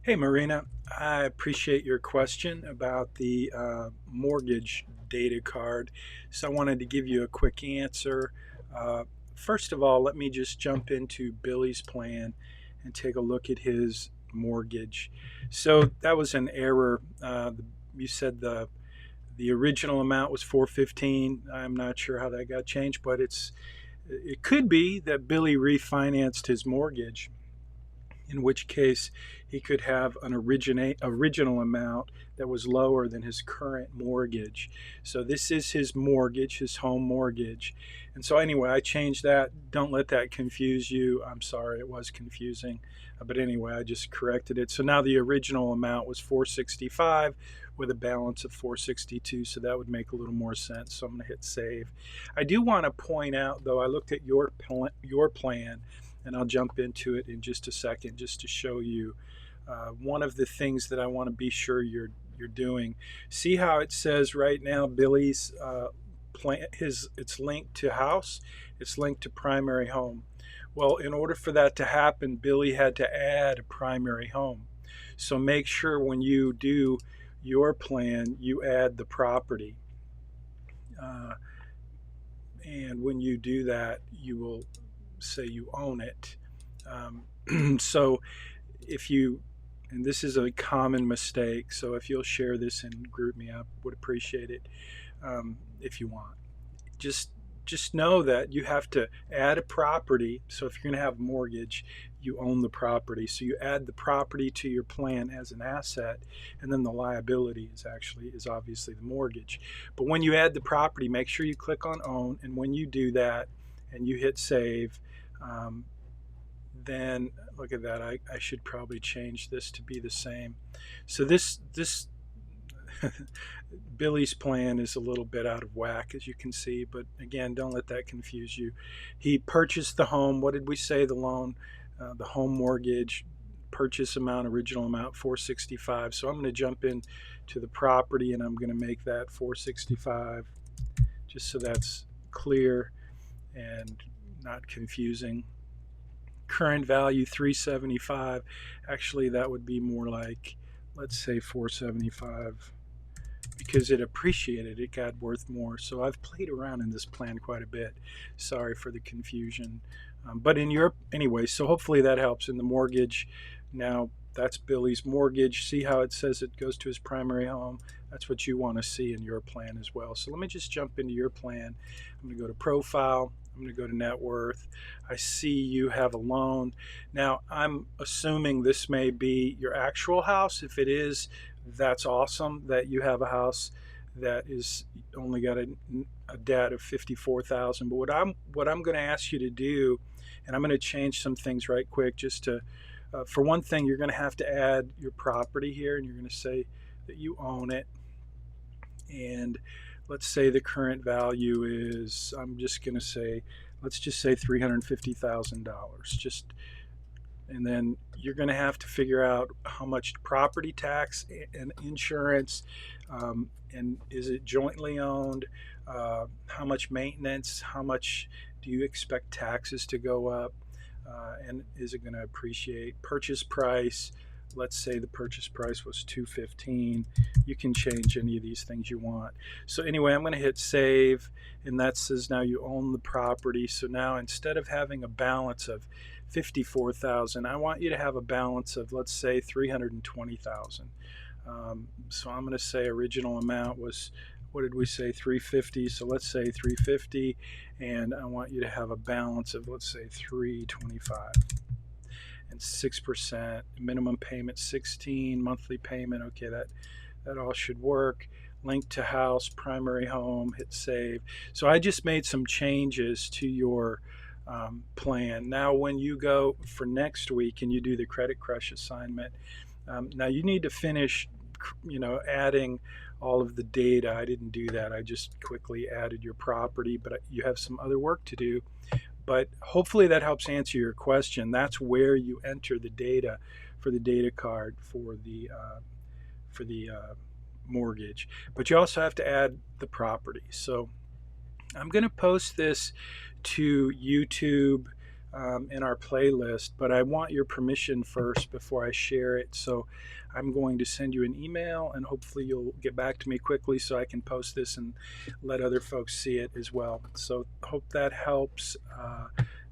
Hey Marina, I appreciate your question about the mortgage data card. So I wanted to give you a quick answer. Uh, First of all, let me just jump into Billy's plan and take a look at his mortgage. So that was an error. You said the original amount was 415. I'm not sure how that got changed, but it could be that Billy refinanced his mortgage, in which case he could have an original amount that was lower than his current mortgage. So this is his mortgage, his home mortgage. And so anyway, I changed that. Don't let that confuse you. I'm sorry, it was confusing. But anyway, I just corrected it. So now the original amount was 465 with a balance of 462. So that would make a little more sense. So I'm going to hit save. I do want to point out, though, I looked at your plan, and I'll jump into it in just a second just to show you one of the things that I want to be sure you're doing. See how it says right now Billy's plan, it's linked to house, it's linked to primary home. Well, in order for that to happen, Billy had to add a primary home. So make sure when you do your plan, you add the property. Uh, and when you do that, you will say you own it. So if you, and this is a common mistake, so if you'll share this and group me, I would appreciate it. If you want, just just know that you have to add a property. So if you're going to have a mortgage, you own the property. So you add the property to your plan as an asset, and then the liability is obviously the mortgage. But when you add the property, make sure you click on own, and when you do that and you hit save, um, then look at that. I should probably change this to be the same. So this Billy's plan is a little bit out of whack, as you can see, but again, don't let that confuse you. He purchased the home. What did we say? The loan, the home mortgage, purchase amount, original amount, 465. So I'm going to jump in to the property, and I'm going to make that 465, just so that's clear and not confusing. Current value 375. Actually, that would be more like, let's say 475, because it appreciated, it got worth more. So I've played around in this plan quite a bit. Sorry for the confusion. But in your, anyway, so hopefully that helps. In the mortgage, now that's Billy's mortgage. See how it says it goes to his primary home? That's what you want to see in your plan as well. So let me just jump into your plan. I'm going to go to profile. I'm going to go to net worth. I see you have a loan. Now, I'm assuming this may be your actual house. If it is, that's awesome that you have a house that is only got a debt of 54,000. But what I'm going to ask you to do, and I'm going to change some things right quick, just to for one thing, you're going to have to add your property here, and you're going to say that you own it. And let's say the current value is, I'm just going to say, let's just say $350,000. Just, and then you're going to have to figure out how much property tax and insurance, and is it jointly owned, how much maintenance, how much do you expect taxes to go up, and is it going to appreciate. Purchase price, let's say the purchase price was 215. You can change any of these things you want. So anyway, I'm going to hit save, and that says now you own the property. So now instead of having a balance of 54,000, I want you to have a balance of, let's say, 320,000. So I'm going to say original amount was, what did we say, 350? So let's say 350, and I want you to have a balance of, let's say, 325. And 6%, minimum payment 16, monthly payment. Okay, that all should work. Link to house, primary home, hit save. So I just made some changes to your plan. Now when you go for next week and you do the Credit Crush assignment, now you need to finish, adding all of the data. I didn't do that. I just quickly added your property, but you have some other work to do. But hopefully that helps answer your question. That's where you enter the data for the data card for the mortgage. But you also have to add the property. So I'm going to post this to YouTube in our playlist, but I want your permission first before I share it. So I'm going to send you an email, and hopefully you'll get back to me quickly so I can post this and let other folks see it as well. So hope that helps.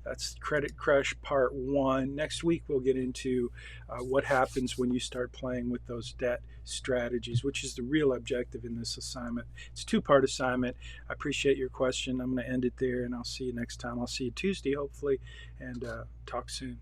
That's Credit Crush Part 1. Next week, we'll get into what happens when you start playing with those debt strategies, which is the real objective in this assignment. It's a two-part assignment. I appreciate your question. I'm going to end it there, and I'll see you next time. I'll see you Tuesday, hopefully, and talk soon.